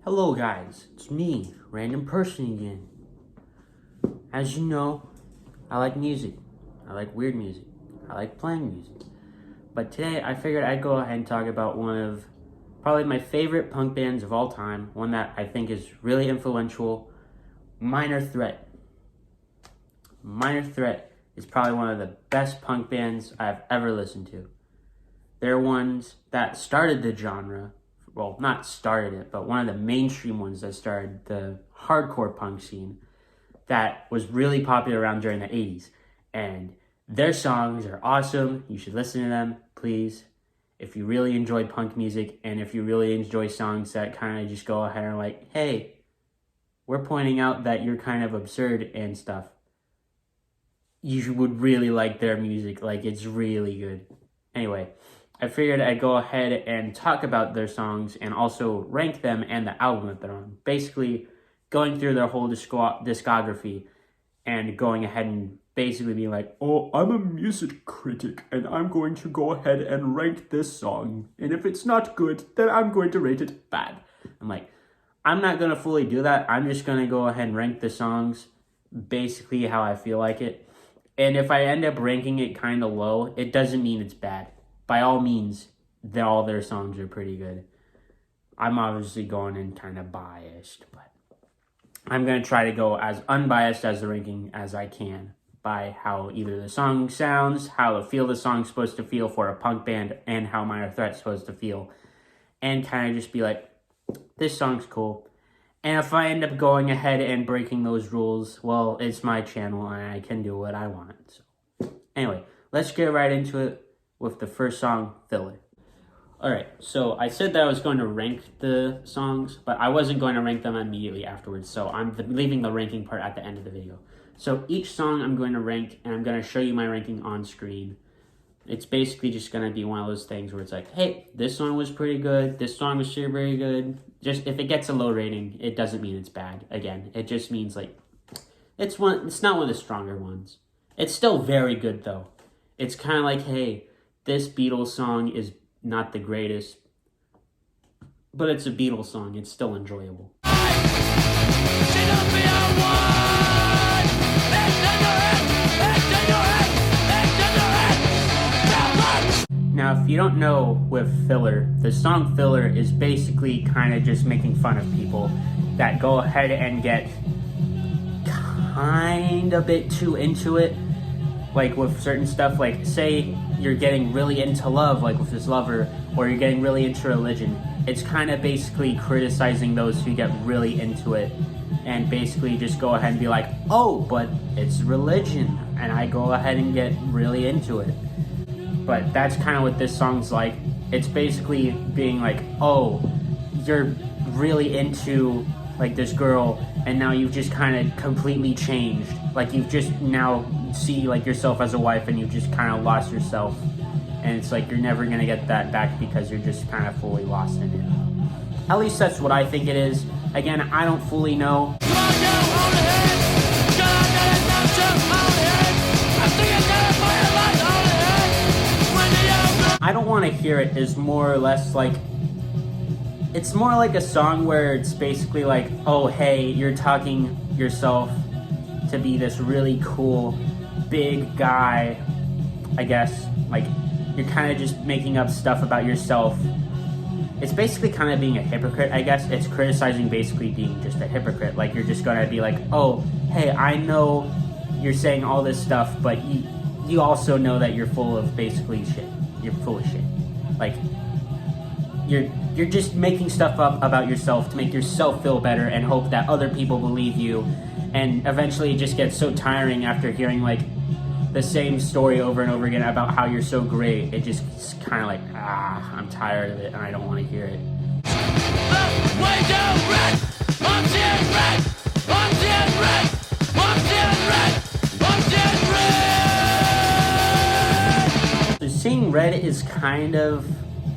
Hello guys, it's me, random person again. As you know, I like music. I like weird music. I like playing music. But today I figured I'd go ahead and talk about one of probably my favorite punk bands of all time, one that I think is really influential, Minor Threat. Minor Threat is probably one of the best punk bands I've ever listened to. They're ones that started the genre. Well, not started it, but one of the mainstream ones that started the hardcore punk scene that was really popular around during the 80s. And their songs are awesome. You should listen to them, please. If you really enjoy punk music and if you really enjoy songs that kind of just go ahead and like, hey, we're pointing out that you're kind of absurd and stuff, you would really like their music. Like, it's really good. Anyway, I figured I'd go ahead and talk about their songs and also rank them and the album that they're on. Basically, going through their whole discography and going ahead and basically being like, oh, I'm a music critic and I'm going to go ahead and rank this song. And if it's not good, then I'm going to rate it bad. I'm like, I'm not going to fully do that. I'm just going to go ahead and rank the songs basically how I feel like it. And if I end up ranking it kind of low, it doesn't mean it's bad. By all means, all their songs are pretty good. I'm obviously going in kind of biased, but I'm going to try to go as unbiased as the ranking as I can by how either the song sounds, how the song's supposed to feel for a punk band, and how Minor Threat's supposed to feel. And kind of just be like, this song's cool. And if I end up going ahead and breaking those rules, well, it's my channel and I can do what I want. So anyway, let's get right into it with the first song, Filler. Alright, so I said that I was going to rank the songs, but I wasn't going to rank them immediately afterwards, so I'm leaving the ranking part at the end of the video. So each song I'm going to rank, and I'm going to show you my ranking on screen. It's basically just going to be one of those things where it's like, hey, this song was pretty good, this song was sure very good. Just if it gets a low rating, it doesn't mean it's bad. Again, it just means like, it's not one of the stronger ones. It's still very good though. It's kind of like, hey, this Beatles song is not the greatest, but it's a Beatles song. It's still enjoyable. Now, if you don't know with Filler, the song Filler is basically kind of just making fun of people that go ahead and get kind of a bit too into it. Like with certain stuff, like say you're getting really into love, like with this lover, or you're getting really into religion. It's kind of basically criticizing those who get really into it and basically just go ahead and be like, oh, but it's religion, and I go ahead and get really into it. But that's kind of what this song's like. It's basically being like, oh, you're really into like this girl, and now you've just kind of completely changed. Like you've just now see like yourself as a wife, and you've just kind of lost yourself, and it's like you're never gonna get that back because you're just kind of fully lost in it. At least that's what I think it is. Again, I don't fully know. I don't want to hear it is more or less like, it's more like a song where it's basically like, oh, hey, you're talking yourself to be this really cool, big guy, I guess. Like, you're kind of just making up stuff about yourself. It's basically kind of being a hypocrite, I guess. It's criticizing basically being just a hypocrite. Like, you're just going to be like, oh, hey, I know you're saying all this stuff, but you also know that you're full of basically shit. You're full of shit. Like, you're just making stuff up about yourself to make yourself feel better and hope that other people believe you. And eventually it just gets so tiring after hearing like the same story over and over again about how you're so great. It just kind of like, I'm tired of it and I don't want to hear it. So seeing red is kind of,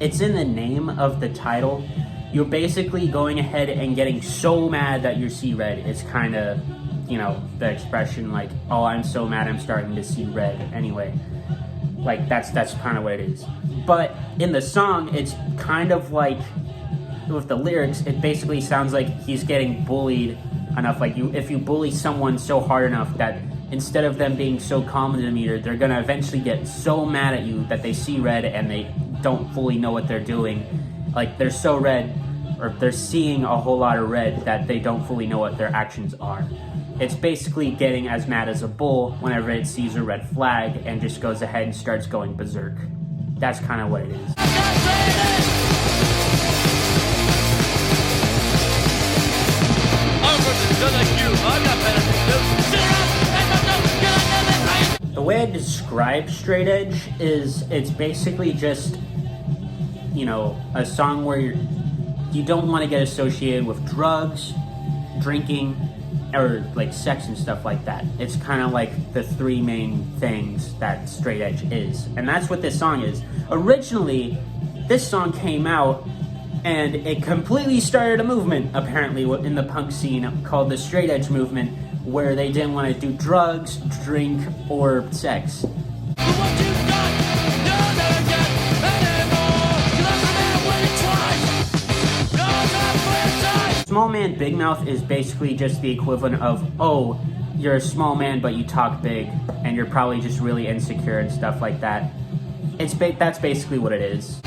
it's in the name of the title. You're basically going ahead and getting so mad that you see red. It's kind of, you know, the expression like, oh, I'm so mad I'm starting to see red. Anyway, like that's kind of what it is. But in the song, it's kind of like with the lyrics, it basically sounds like he's getting bullied enough. Like if you bully someone so hard enough that instead of them being so calm in the meter, they're gonna eventually get so mad at you that they see red and they don't fully know what they're doing. Like they're so red, or they're seeing a whole lot of red that they don't fully know what their actions are. It's basically getting as mad as a bull whenever it sees a red flag and just goes ahead and starts going berserk. That's kind of what it is. The way I describe straight edge is it's basically just, you know, a song where you don't want to get associated with drugs, drinking, or like sex and stuff like that. It's kind of like the three main things that straight edge is, and that's what this song is. Originally, this song came out and it completely started a movement, apparently, in the punk scene called the straight edge movement, where they didn't want to do drugs, drink, or sex. Small man, big mouth is basically just the equivalent of, oh, you're a small man but you talk big and you're probably just really insecure and stuff like that. That's basically what it is.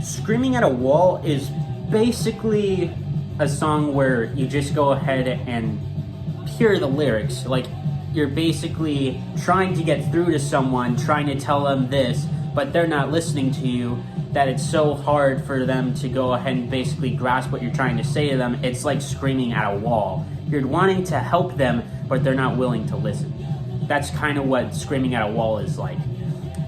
Screaming at a Wall is basically a song where you just go ahead and hear the lyrics. Like, you're basically trying to get through to someone, trying to tell them this, but they're not listening to you, that it's so hard for them to go ahead and basically grasp what you're trying to say to them. It's like screaming at a wall. You're wanting to help them, but they're not willing to listen. That's kind of what screaming at a wall is like.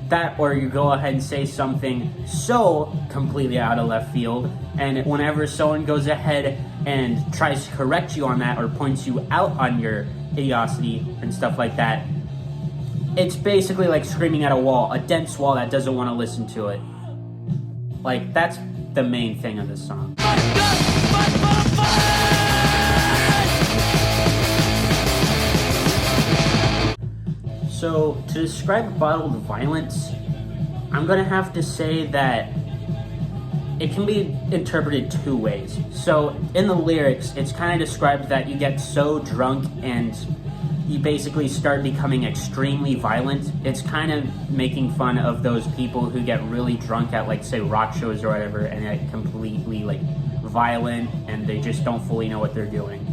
That, or you go ahead and say something so completely out of left field, and whenever someone goes ahead and tries to correct you on that or points you out on your idiocy and stuff like that, it's basically like screaming at a wall, a dense wall that doesn't want to listen to it. Like, that's the main thing of this song. So, to describe bottled violence, I'm gonna have to say that it can be interpreted two ways. So, in the lyrics, it's kind of described that you get so drunk and you basically start becoming extremely violent. It's kind of making fun of those people who get really drunk at, like, say, rock shows or whatever, and get completely, like, violent, and they just don't fully know what they're doing.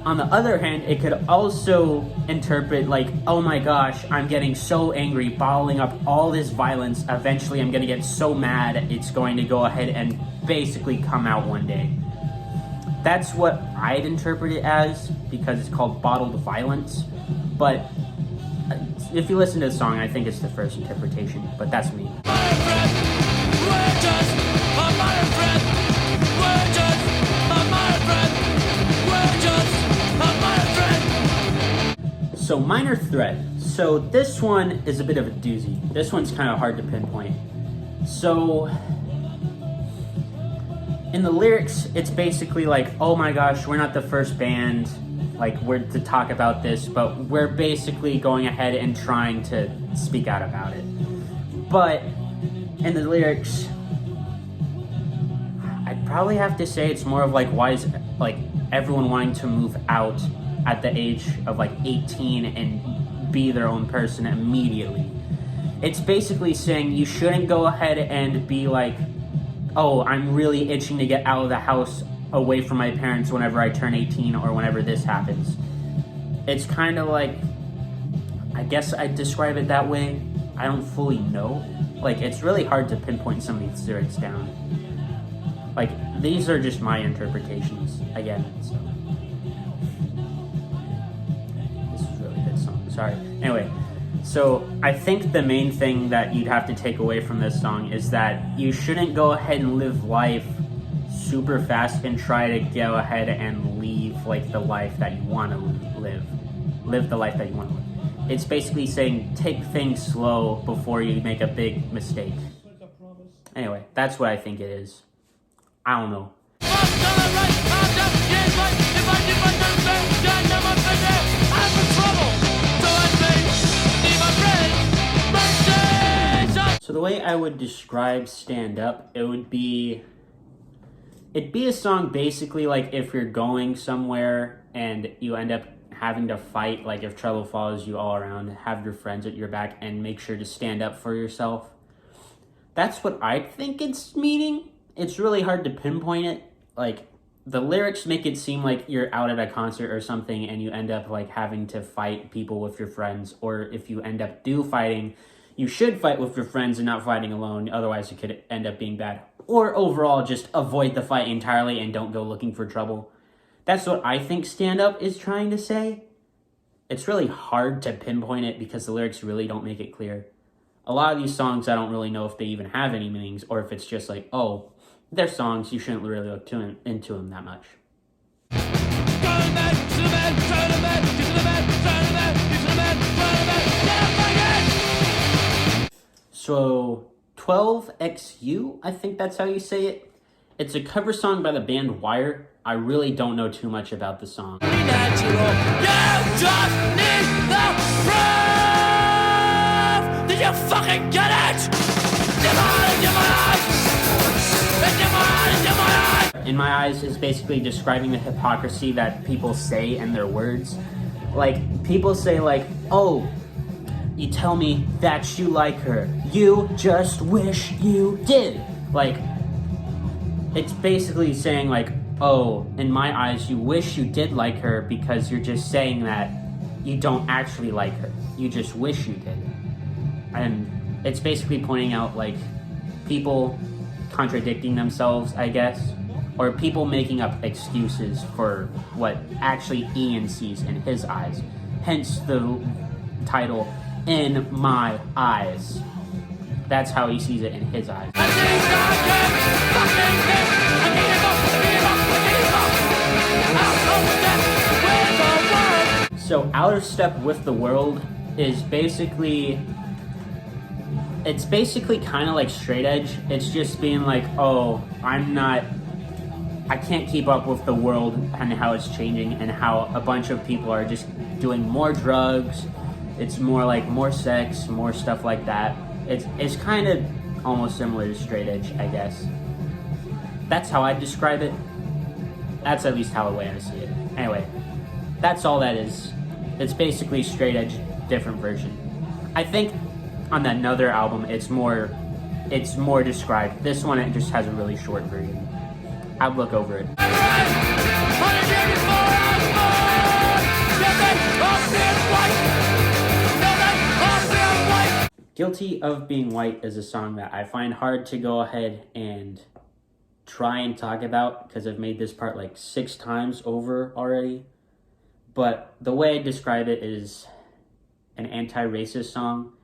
On the other hand, it could also interpret like, oh my gosh, I'm getting so angry, bottling up all this violence. Eventually, I'm gonna get so mad, it's going to go ahead and basically come out one day. That's what I'd interpret it as, because it's called bottled violence. But if you listen to the song, I think it's the first interpretation, but that's me. So, Minor Threat. So this one is a bit of a doozy. This one's kind of hard to pinpoint. So, in the lyrics, it's basically like, oh my gosh, we're not the first band, like, we're to talk about this, but we're basically going ahead and trying to speak out about it. But in the lyrics, I'd probably have to say it's more of like, why is like everyone wanting to move out at the age of like 18 and be their own person immediately. It's basically saying you shouldn't go ahead and be like, oh, I'm really itching to get out of the house away from my parents whenever I turn 18 or whenever this happens. It's kind of like, I guess I'd describe it that way. I don't fully know. Like, it's really hard to pinpoint some of these lyrics down. Like, these are just my interpretations, again, so. Sorry. Anyway, so I think the main thing that you'd have to take away from this song is that you shouldn't go ahead and live life super fast and try to go ahead and leave like the life that you want to live. Live the life that you want to live. It's basically saying take things slow before you make a big mistake. Anyway, that's what I think it is. I don't know. I'm in trouble. So I way I would describe Stand Up, it'd be a song basically like if you're going somewhere and you end up having to fight, like if trouble follows you all around, have your friends at your back and make sure to stand up for yourself. That's what I think it's meaning. It's really hard to pinpoint it. Like, the lyrics make it seem like you're out at a concert or something and you end up like having to fight people with your friends, or if you end up fighting, you should fight with your friends and not fighting alone, otherwise it could end up being bad. Or overall, just avoid the fight entirely and don't go looking for trouble. That's what I think Stand Up is trying to say. It's really hard to pinpoint it because the lyrics really don't make it clear. A lot of these songs, I don't really know if they even have any meanings, or if it's just like, oh, they're songs, you shouldn't really look into them that much. So, 12XU, I think that's how you say it. It's a cover song by the band Wire. I really don't know too much about the song. You just need the proof. Did you fucking get it? In My Eyes is basically describing the hypocrisy that people say in their words. Like, people say like, oh, you tell me that you like her. You just wish you did. Like, it's basically saying like, oh, in my eyes, you wish you did like her because you're just saying that you don't actually like her. You just wish you did. And it's basically pointing out like people contradicting themselves, I guess, or people making up excuses for what actually Ian sees in his eyes. Hence the title, In My Eyes. That's how he sees it in his eyes. So Out of Step with the World is basically, it's basically kind of like straight edge. It's just being like, oh, I can't keep up with the world and how it's changing and how a bunch of people are just doing more drugs. It's more like more sex, more stuff like that. It's kind of almost similar to straight edge, I guess. That's how I describe it. That's at least how the way I see it. Anyway, that's all that is. It's basically straight edge, different version. I think on another album, it's more described. This one, it just has a really short version. I'd look over it. Guilty of Being White is a song that I find hard to go ahead and try and talk about because I've made this part like 6 times over already. But the way I describe it is an anti-racist song.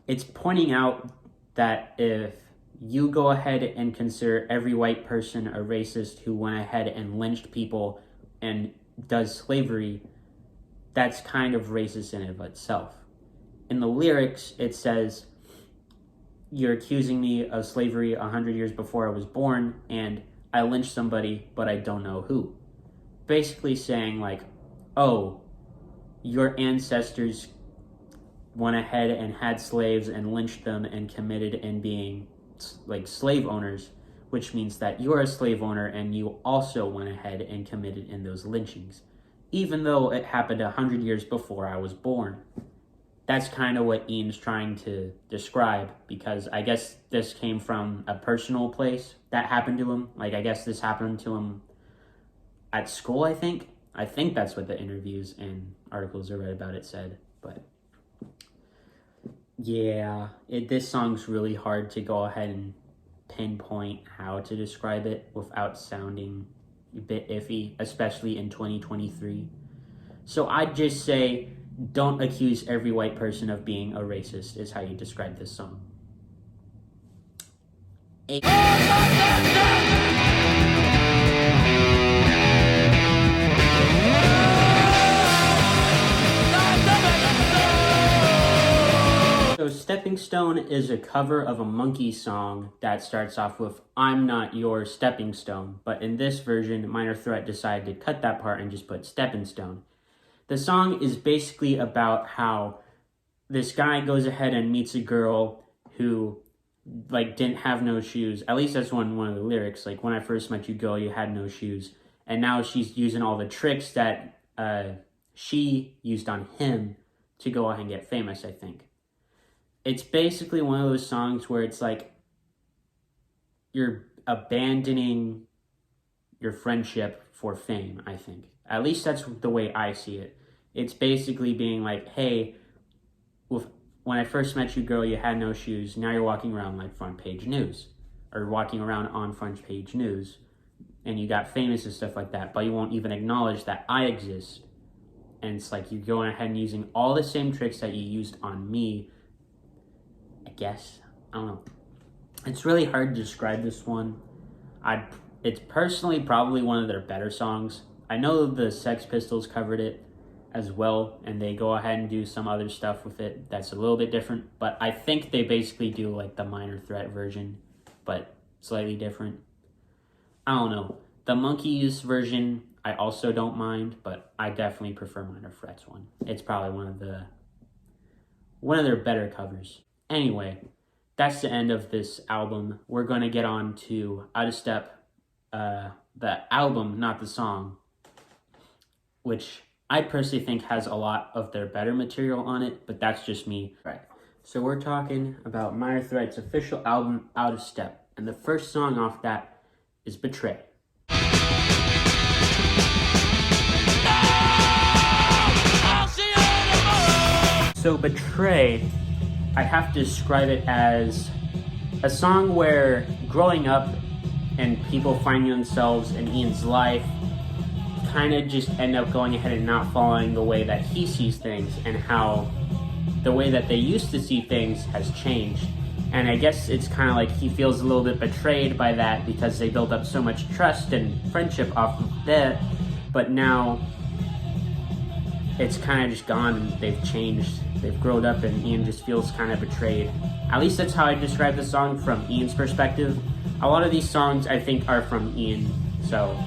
It's pointing out that if you go ahead and consider every white person a racist who went ahead and lynched people and does slavery, that's kind of racist in and of itself. In the lyrics, it says, you're accusing me of slavery 100 years before I was born, and I lynched somebody, but I don't know who. Basically saying like, oh, your ancestors went ahead and had slaves and lynched them and committed in being like slave owners, which means that you're a slave owner and you also went ahead and committed in those lynchings, even though it happened 100 years before I was born. That's kind of what Ian's trying to describe, because I guess this came from a personal place that happened to him. Like, I guess this happened to him at school, I think. I think that's what the interviews and articles I read about it said. But yeah, this song's really hard to go ahead and pinpoint how to describe it without sounding a bit iffy, especially in 2023. So I'd just say, don't accuse every white person of being a racist is how you describe this song. So Stepping Stone is a cover of a Monkey song that starts off with, I'm not your stepping stone. But in this version, Minor Threat decided to cut that part and just put Stepping Stone. The song is basically about how this guy goes ahead and meets a girl who like didn't have no shoes. At least that's one of the lyrics. Like, when I first met you, girl, you had no shoes. And now she's using all the tricks that she used on him to go ahead and get famous, I think. It's basically one of those songs where it's like you're abandoning your friendship for fame, I think. At least that's the way I see it. It's basically being like, hey, when I first met you, girl, you had no shoes. Now you're walking around like front page news, or walking around on front page news, and you got famous and stuff like that, but you won't even acknowledge that I exist. And it's like you're going ahead and using all the same tricks that you used on me, I guess. I don't know. It's really hard to describe this one. It's personally probably one of their better songs. I know the Sex Pistols covered it as well, and they go ahead and do some other stuff with it that's a little bit different, but I think they basically do like the Minor Threat version, but slightly different. I don't know. The Monkees version, I also don't mind, but I definitely prefer Minor Threat's one. It's probably one of their better covers. Anyway, that's the end of this album. We're going to get on to Out of Step, the album, not the song, which I personally think has a lot of their better material on it, but that's just me. Right. So we're talking about Minor Threat's official album, Out of Step, and the first song off that is Betray. So Betray, I have to describe it as a song where growing up and people finding themselves in Ian's life kind of just end up going ahead and not following the way that he sees things, and how the way that they used to see things has changed. And I guess it's kind of like he feels a little bit betrayed by that, because they built up so much trust and friendship off of that, but now it's kind of just gone and they've changed. They've grown up and Ian just feels kind of betrayed. At least that's how I describe the song from Ian's perspective. A lot of these songs I think are from Ian, so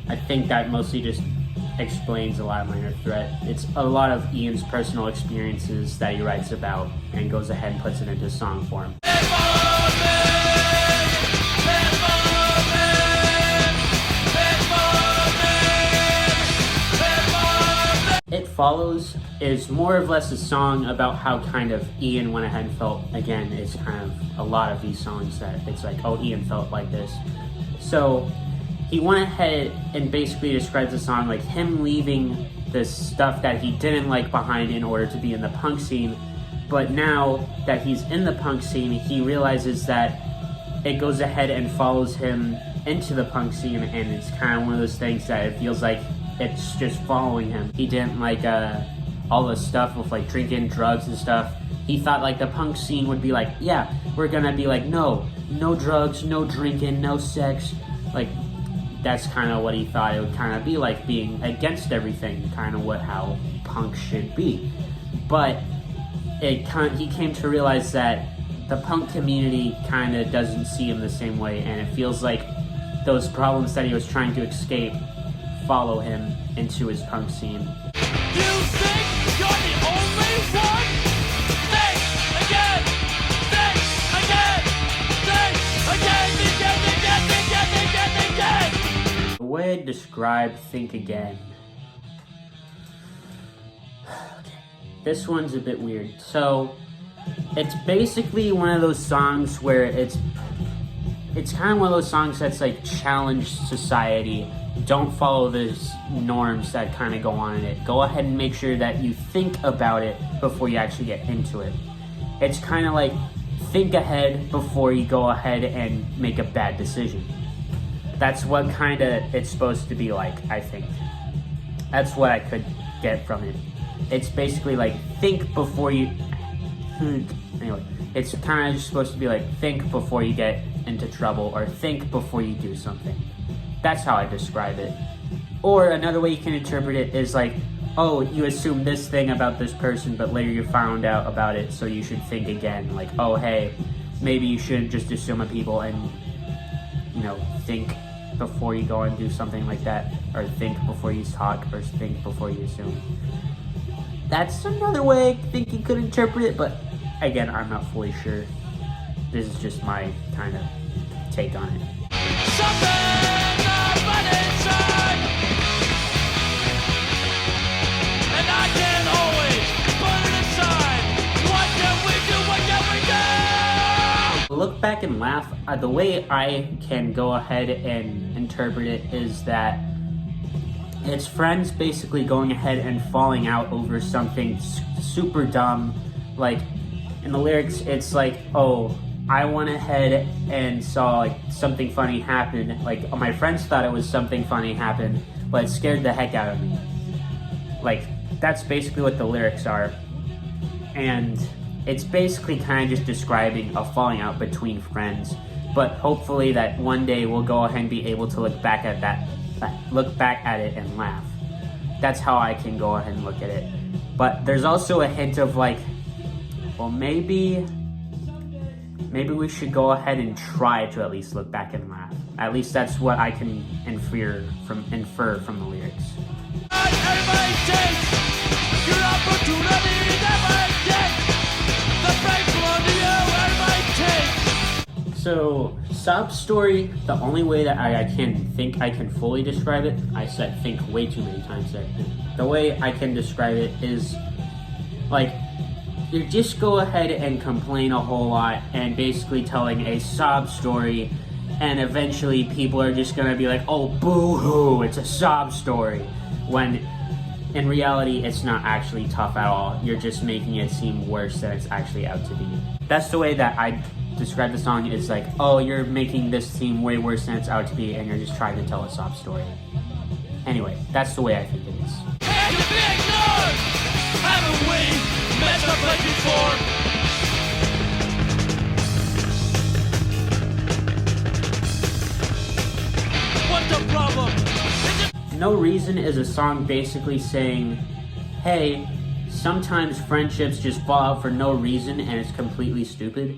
I think that mostly just explains a lot of Minor Threat. It's a lot of Ian's personal experiences that he writes about and goes ahead and puts it into song form. It Follows is more or less a song about how kind of Ian went ahead and felt. Again, it's kind of a lot of these songs that it's like, oh, Ian felt like this. So he went ahead and basically describes the song like him leaving this stuff that he didn't like behind in order to be in the punk scene. But now that he's in the punk scene, he realizes that it goes ahead and follows him into the punk scene, and it's kind of one of those things that it feels like it's just following him. He didn't like all the stuff with like drinking, drugs and stuff. He thought like the punk scene would be like, yeah, we're gonna be like, no drugs, no drinking, no sex. Like, that's kind of what he thought it would kind of be like, being against everything, kind of how punk should be. But he came to realize that the punk community kind of doesn't see him the same way, and it feels like those problems that he was trying to escape follow him into his punk scene. You think you're the only one? Think again! Think again! Think again! The way I describe Think Again. This one's a bit weird. So, it's basically one of those songs where it's kind of one of those songs that's like challenge society. Don't follow the norms that kind of go on in it. Go ahead and make sure that you think about it before you actually get into it. It's kind of like think ahead before you go ahead and make a bad decision. That's what kind of it's supposed to be like, I think. That's what I could get from it. It's basically like think before you... Anyway, it's kind of just supposed to be like think before you get into trouble, or think before you do something. That's how I describe it. Or another way you can interpret it is like, oh, you assume this thing about this person, but later you found out about it, so you should think again. Like, oh, hey, maybe you shouldn't just assume on people, and, think before you go and do something like that. Or think before you talk, or think before you assume. That's another way I think you could interpret it, but again, I'm not fully sure. this is just my kind of take on it. Something up inside, and I can't always put it aside. What can we do? What can we do? Look back and laugh. The way I can go ahead and interpret it is that it's friends basically going ahead and falling out over something super dumb. Like in the lyrics, it's like, oh, I went ahead and saw like something funny happen. Like my friends thought it was something funny happened, but it scared the heck out of me. Like that's basically what the lyrics are. And it's basically kind of just describing a falling out between friends. But hopefully that one day we'll go ahead and be able to look back at it and laugh. That's how I can go ahead and look at it. But there's also a hint of like, well, maybe we should go ahead and try to at least look back and laugh. At least that's what I can infer from the lyrics. Everybody takes your opportunity, never get the break belong to you. Everybody takes. So, sob story, the only way that I can fully describe it, I said think way too many times there. The way I can describe it is like, you just go ahead and complain a whole lot and basically telling a sob story, and eventually people are just gonna be like, oh, boo-hoo, it's a sob story. When in reality, it's not actually tough at all. You're just making it seem worse than it's actually out to be. That's the way that I describe the song, is like, oh, you're making this seem way worse than it's out to be, and you're just trying to tell a sob story. Anyway, that's the way I think it is. And to be ignored, haven't we? Messed up like before. What's the problem? No Reason is a song basically saying, hey, sometimes friendships just fall out for no reason and it's completely stupid.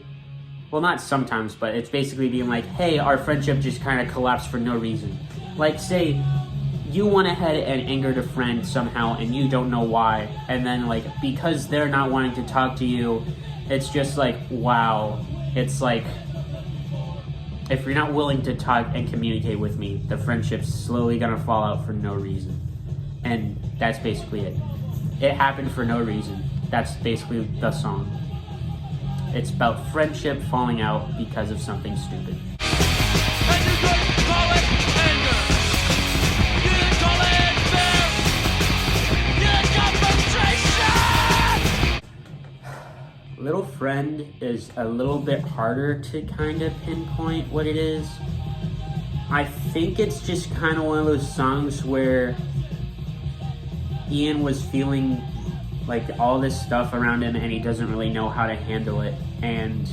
Well, not sometimes, but it's basically being like, hey, our friendship just kind of collapsed for no reason. Like, say, you went ahead and angered a friend somehow and you don't know why, and then like because they're not wanting to talk to you, it's just like, wow. It's like, if you're not willing to talk and communicate with me, the friendship's slowly gonna fall out for no reason. And that's basically it. It happened for no reason. That's basically the song. It's about friendship falling out because of something stupid. And you could call it anger. You could call it fear. You could confrontation. Little Friend is a little bit harder to kind of pinpoint what it is. I think it's just kind of one of those songs where Ian was feeling like all this stuff around him and he doesn't really know how to handle it, and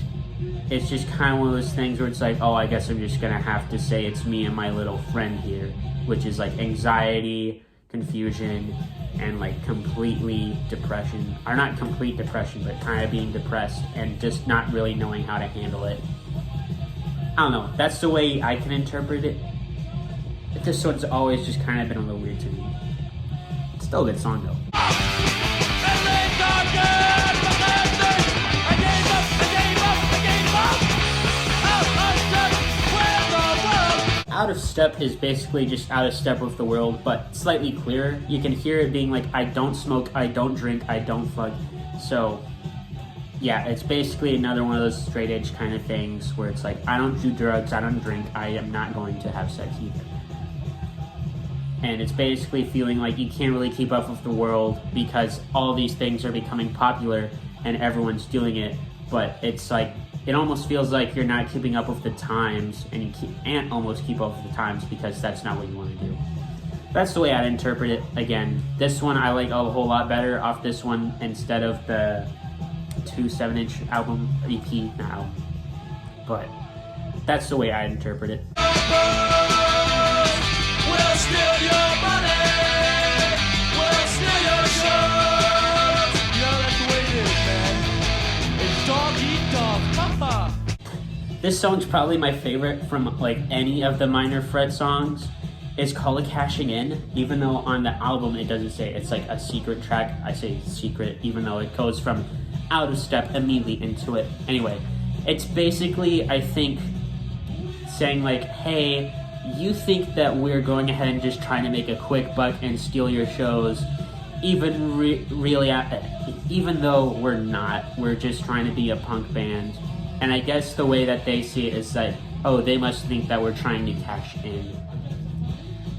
it's just kind of one of those things where it's like, oh, I guess I'm just gonna have to say it's me and my little friend here, which is like anxiety, confusion, and like completely depression, or not complete depression, but kind of being depressed and just not really knowing how to handle it. I don't know, that's the way I can interpret it. This one's always just kind of been a little weird to me. It's still a good song though. Out of Step is basically just out of step with the world, but slightly clearer. You can hear it being like, I don't smoke, I don't drink, I don't fuck. So yeah, it's basically another one of those straight edge kind of things where it's like, I don't do drugs, I don't drink, I am not going to have sex either. And it's basically feeling like you can't really keep up with the world because all these things are becoming popular and everyone's doing it, but it's like, it almost feels like you're not keeping up with the times, and you can't almost keep up with the times because that's not what you want to do. That's the way I'd interpret it. Again, this one I like a whole lot better off this one instead of the 2 7-inch album, EP now. But that's the way I interpret it. We'll steal your money. We'll steal your shows. You know, that's the way it is, man. It's dog eat dog. Haha. This song's probably my favorite from like any of the Minor Threat songs. It's called Cashing In, even though on the album it doesn't say. It's like a secret track. I say secret, even though it goes from Out of Step immediately into it. Anyway, It's basically, I think, saying like, hey, you think that we're going ahead and just trying to make a quick buck and steal your shows, even even though we're not. We're just trying to be a punk band. And I guess the way that they see it is that, oh, they must think that we're trying to cash in.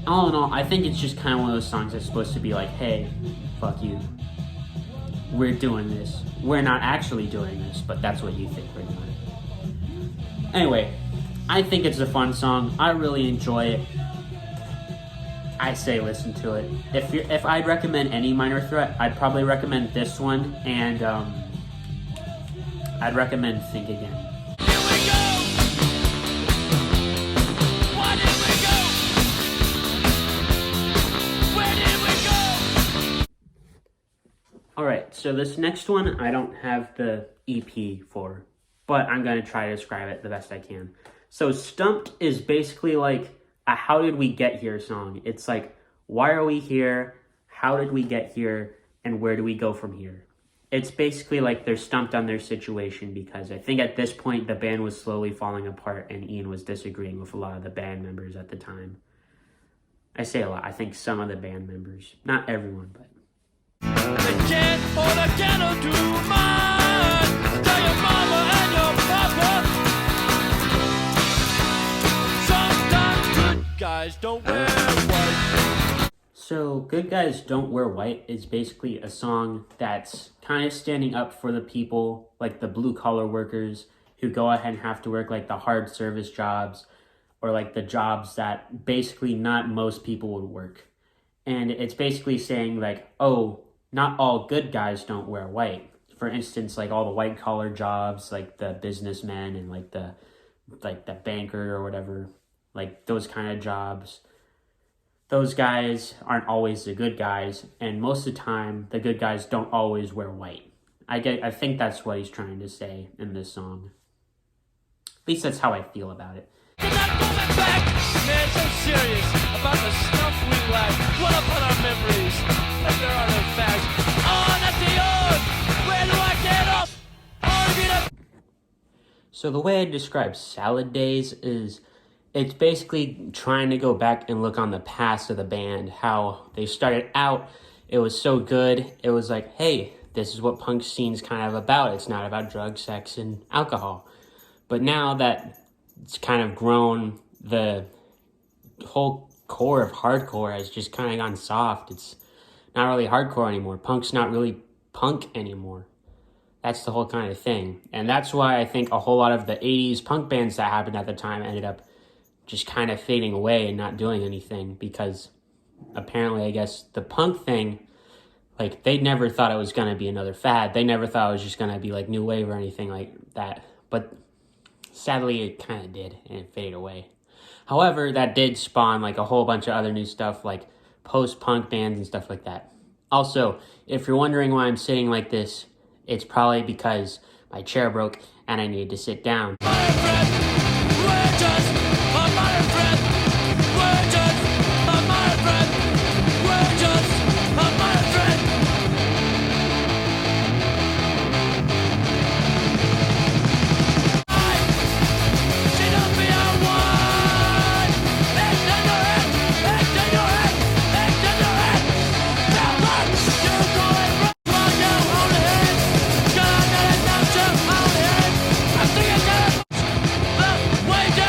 All in all, I think it's just kind of one of those songs that's supposed to be like, hey, fuck you. We're doing this. We're not actually doing this, but that's what you think we're doing. Anyway, I think it's a fun song. I really enjoy it. I say listen to it. If I'd recommend any Minor Threat, I'd probably recommend this one, and I'd recommend Think Again. Here we go. Why did we go? Where did we go? Alright, so this next one I don't have the EP for, but I'm going to try to describe it the best I can. So Stumped is basically like a how did we get here song. It's like, why are we here? How did we get here? And where do we go from here? It's basically like they're stumped on their situation because I think at this point the band was slowly falling apart and Ian was disagreeing with a lot of the band members at the time. I say a lot. I think some of the band members. Not everyone, but... They can't hold a candle to mine. Tell your mama and your papa. Sometimes good guys don't wear white. So, Good Guys Don't Wear White is basically a song that's kind of standing up for the people, like the blue-collar workers, who go ahead and have to work like the hard service jobs, or like the jobs that basically not most people would work. And it's basically saying like, oh, not all good guys don't wear white. For instance, like all the white-collar jobs, like the businessmen and like the banker or whatever, like those kind of jobs. Those guys aren't always the good guys, and most of the time, the good guys don't always wear white. I think that's what he's trying to say in this song. At least that's how I feel about it. You're not coming back. Man, so serious about the stuff we lack. Dwell upon our memories like they're artifacts. On at the old. Where do I get off? So the way I describe Salad Days is it's basically trying to go back and look on the past of the band, how they started out. It was so good. It was like, hey, this is what punk scene's kind of about. It's not about drugs, sex, and alcohol. But now that it's kind of grown, the whole core of hardcore has just kind of gone soft. It's not really hardcore anymore. Punk's not really punk anymore. That's the whole kind of thing. And that's why I think a whole lot of the 80s punk bands that happened at the time ended up just kind of fading away and not doing anything, because apparently, I guess, the punk thing, like, they never thought it was going to be another fad. They never thought it was just going to be, like, new wave or anything like that. But sadly, it kind of did, and it faded away. However, that did spawn, like, a whole bunch of other new stuff, like post-punk bands and stuff like that. Also, if you're wondering why I'm sitting like this, it's probably because my chair broke and I needed to sit down. Way down.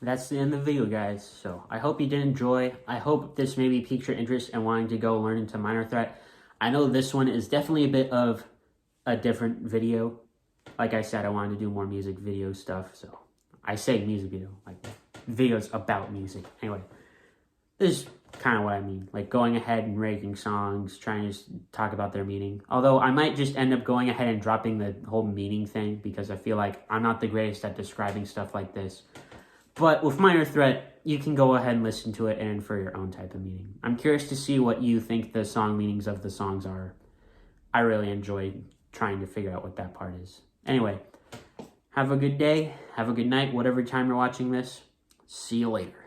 that's the end of the video, guys. So I hope you did enjoy. I hope this maybe piqued your interest in wanting to go learn into minor threat. I know this one is definitely a bit of a different video. Like I said, I wanted to do more music video stuff. So I say music video, like videos about music. Anyway, this is kind of what I mean. Like going ahead and ranking songs, trying to talk about their meaning. Although I might just end up going ahead and dropping the whole meaning thing because I feel like I'm not the greatest at describing stuff like this. But with Minor Threat, you can go ahead and listen to it and infer your own type of meaning. I'm curious to see what you think the song meanings of the songs are. I really enjoyed trying to figure out what that part is. Anyway, have a good day, have a good night, whatever time you're watching this. See you later.